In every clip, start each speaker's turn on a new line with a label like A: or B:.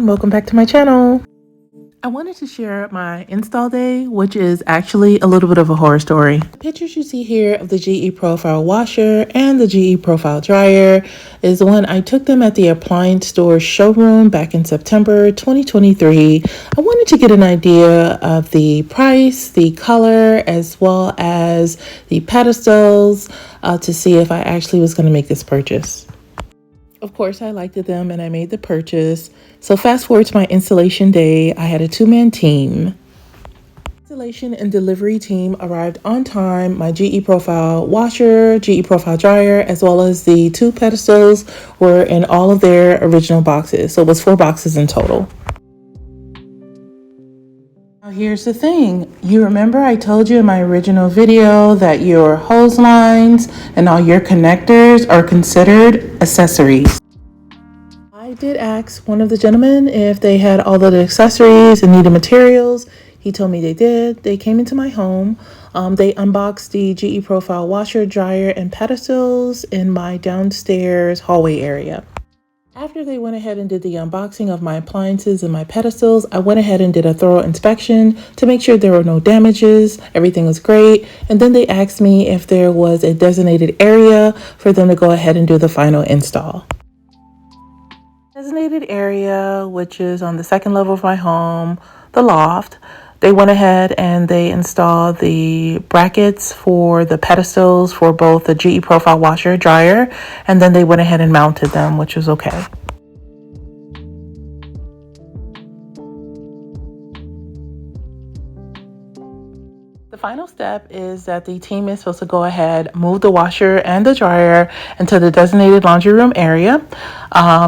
A: everyone, welcome back to my channel. I wanted to share my install day, which is actually a little bit of a horror story. The pictures you see here of the GE Profile washer and the GE Profile dryer is when I took them at the appliance store showroom back in September 2023. I wanted to get an idea of the price, the color, as well as the pedestals to see if I actually was going to make this purchase. Of course, I liked them and I made the purchase. So fast forward to my installation day, I had a two-man team. Installation and delivery team arrived on time. My GE Profile washer, GE Profile dryer, as well as the two pedestals were in all of their original boxes. So it was 4 boxes in total. Now here's the thing. You remember I told you in my original video that your hose lines and all your connectors are considered accessories. I did ask one of the gentlemen if they had all of the accessories and needed materials. He told me they did. They came into my home. They unboxed the GE Profile washer, dryer, and pedestals in my downstairs hallway area. After they went ahead and did the unboxing of my appliances and my pedestals, I went ahead and did a thorough inspection to make sure there were no damages. Everything was great. And then they asked me if there was a designated area for them to go ahead and do the final install. Designated area, which is on the second level of my home, the loft. They went ahead and they installed the brackets for the pedestals for both the GE Profile washer, dryer, and then they went ahead and mounted them, which was okay. The final step is that the team is supposed to go ahead, move the washer and the dryer into the designated laundry room area.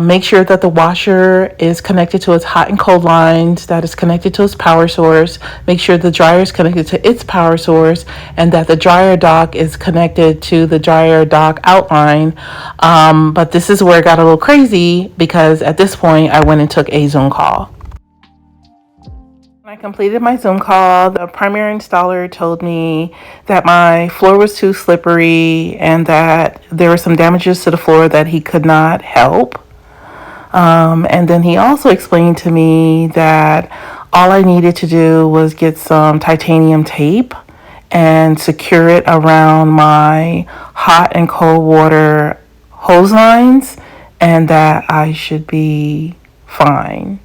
A: Make sure that the washer is connected to its hot and cold lines, that is connected to its power source. Make sure the dryer is connected to its power source, and that the dryer dock is connected to the dryer dock outline. But this is where it got a little crazy because at this point I went and took a Zoom call. When I completed my Zoom call, the primary installer told me that my floor was too slippery and that there were some damages to the floor that he could not help. And then he also explained to me that all I needed to do was get some titanium tape and secure it around my hot and cold water hose lines, and that I should be fine.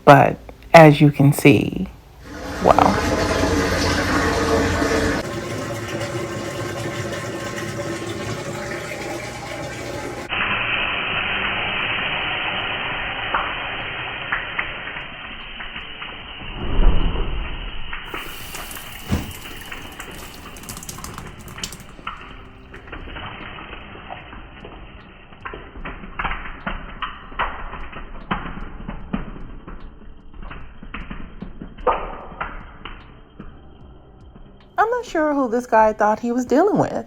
A: But as you can see, wow. I'm not sure who this guy thought he was dealing with.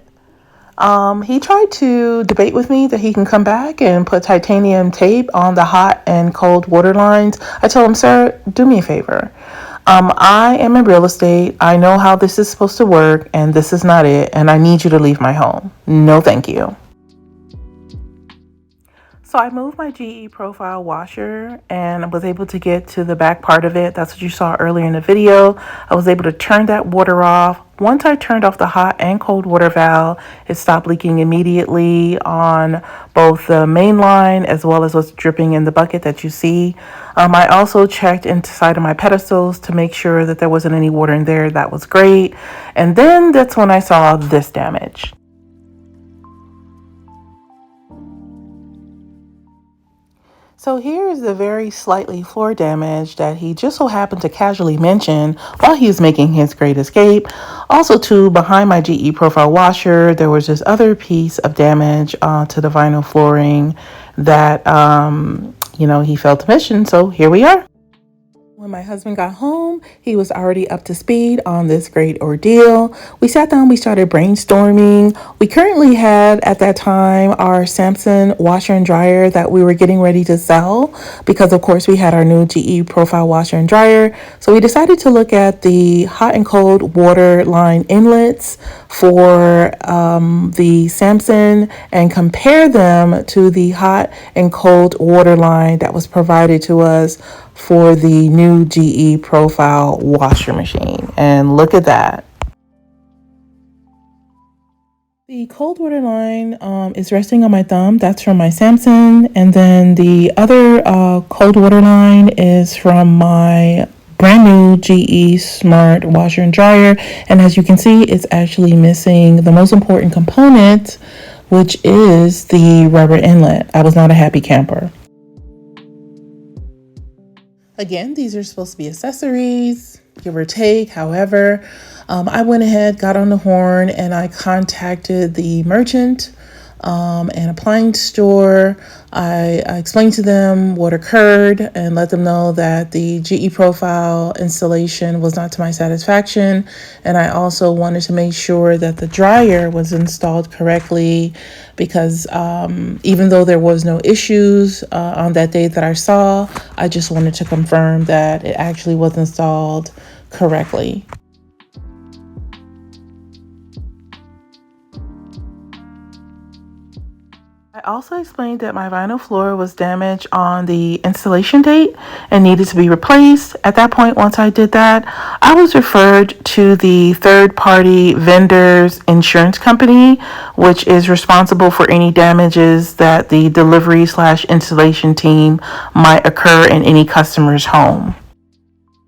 A: He tried to debate with me that he can come back and put titanium tape on the hot and cold water lines. I told him, sir, do me a favor. I am in real estate. I know how this is supposed to work, and this is not it. And I need you to leave my home. No, thank you. So I moved my GE Profile washer and was able to get to the back part of it. That's what you saw earlier in the video. I was able to turn that water off. Once I turned off the hot and cold water valve, it stopped leaking immediately on both the main line as well as what's dripping in the bucket that you see. I also checked inside of my pedestals to make sure that there wasn't any water in there. That was great. And then that's when I saw this damage. So here is the very slightly floor damage that he just so happened to casually mention while he was making his great escape. Also too, behind my GE Profile washer, there was this other piece of damage to the vinyl flooring that, he failed to mention. So here we are. When my husband got home, he was already up to speed on this great ordeal. We sat down, we started brainstorming. We currently had at that time our Samsung washer and dryer that we were getting ready to sell because, of course, we had our new GE profile washer and dryer. So we decided to look at the hot and cold water line inlets for the Samsung and compare them to the hot and cold water line that was provided to us for the new GE profile washer machine. And look at that. The cold water line is resting on my thumb. That's from my Samsung. And then the other cold water line is from my brand new GE Smart washer and dryer. And as you can see, it's actually missing the most important component, which is the rubber inlet. I was not a happy camper. Again, these are supposed to be accessories, give or take. However, I went ahead, got on the horn, and I contacted the merchant and appliance store. I explained to them what occurred and let them know that the GE profile installation was not to my satisfaction. And I also wanted to make sure that the dryer was installed correctly because even though there was no issues on that day that I saw, I just wanted to confirm that it actually was installed correctly. I also explained that my vinyl floor was damaged on the installation date and needed to be replaced. At that point, once I did that, I was referred to the third-party vendor's insurance company, which is responsible for any damages that the delivery/installation team might occur in any customer's home.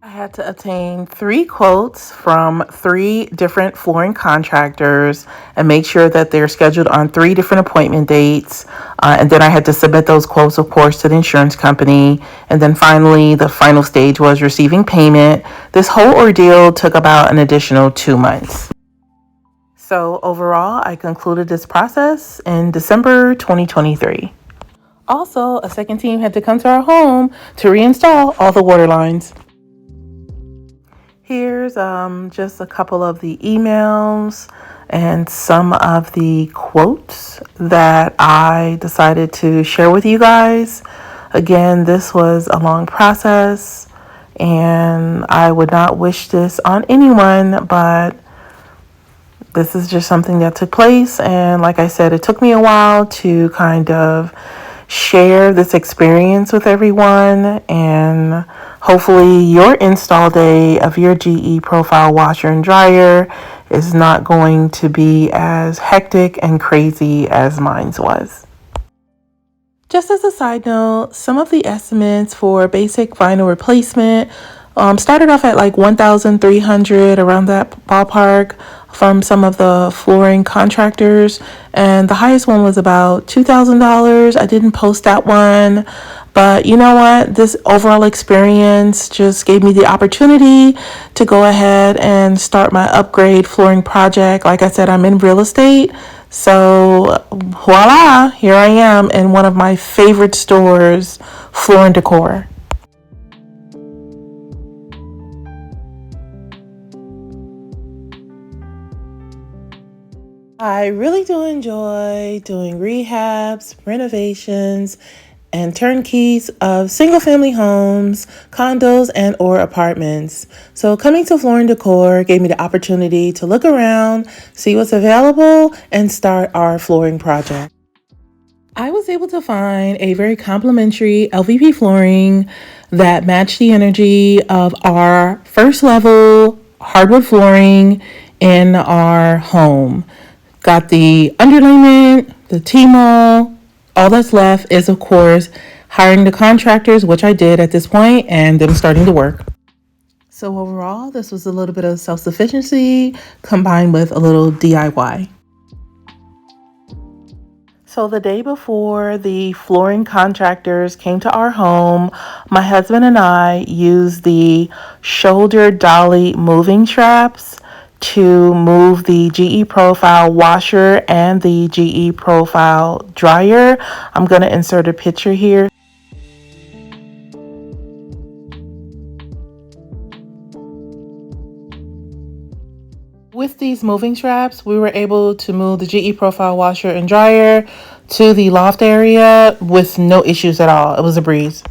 A: I had to obtain 3 quotes from 3 different flooring contractors and make sure that they're scheduled on 3 different appointment dates. And then I had to submit those quotes, of course, to the insurance company. And then finally, the final stage was receiving payment. This whole ordeal took about an additional 2 months. So overall, I concluded this process in December 2023. Also, a second team had to come to our home to reinstall all the water lines. Here's just a couple of the emails and some of the quotes that I decided to share with you guys. Again, this was a long process and I would not wish this on anyone, but this is just something that took place. And like I said, it took me a while to kind of share this experience with everyone, and hopefully your install day of your GE profile washer and dryer is not going to be as hectic and crazy as mine was. Just as a side note, some of the estimates for basic vinyl replacement started off at like $1,300, around that ballpark, from some of the flooring contractors, and the highest one was about $2,000. I didn't post that one, but you know what? This overall experience just gave me the opportunity to go ahead and start my upgrade flooring project. Like I said, I'm in real estate, so voila, here I am in one of my favorite stores, Floor & Decor. I really do enjoy doing rehabs, renovations, and turnkeys of single-family homes, condos, and or apartments. So coming to Floor & Decor gave me the opportunity to look around, see what's available, and start our flooring project. I was able to find a very complimentary LVP flooring that matched the energy of our first level hardwood flooring in our home. Got the underlayment, the T-mold. All that's left is, of course, hiring the contractors, which I did at this point, and them starting to work. So overall, this was a little bit of self-sufficiency combined with a little DIY. So the day before the flooring contractors came to our home, my husband and I used the shoulder dolly moving straps to move the GE profile washer and the GE profile dryer. I'm going to insert a picture here. With these moving straps, we were able to move the GE Profile washer and dryer to the loft area with no issues at all. It was a breeze.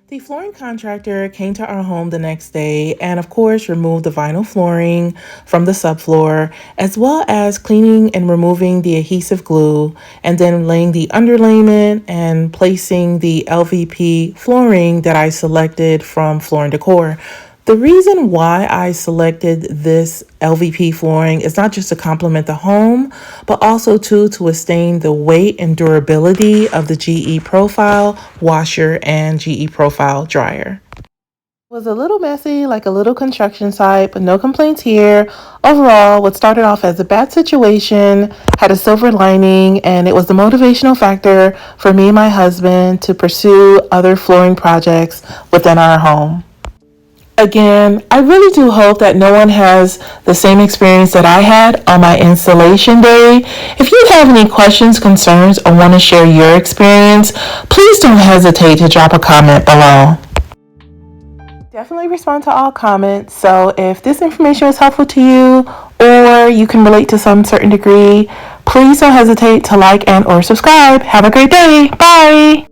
A: The flooring contractor came to our home the next day and, of course, removed the vinyl flooring from the subfloor, as well as cleaning and removing the adhesive glue, and then laying the underlayment and placing the LVP flooring that I selected from Floor & Decor. The reason why I selected this LVP flooring is not just to complement the home, but also to withstand the weight and durability of the GE Profile washer and GE Profile dryer. It was a little messy, like a little construction site, but no complaints here. Overall, what started off as a bad situation had a silver lining, and it was the motivational factor for me and my husband to pursue other flooring projects within our home. Again, I really do hope that no one has the same experience that I had on my installation day. If you have any questions, concerns, or want to share your experience, please don't hesitate to drop a comment below. Definitely respond to all comments. So if this information was helpful to you or you can relate to some certain degree, please don't hesitate to like and or subscribe. Have a great day. Bye.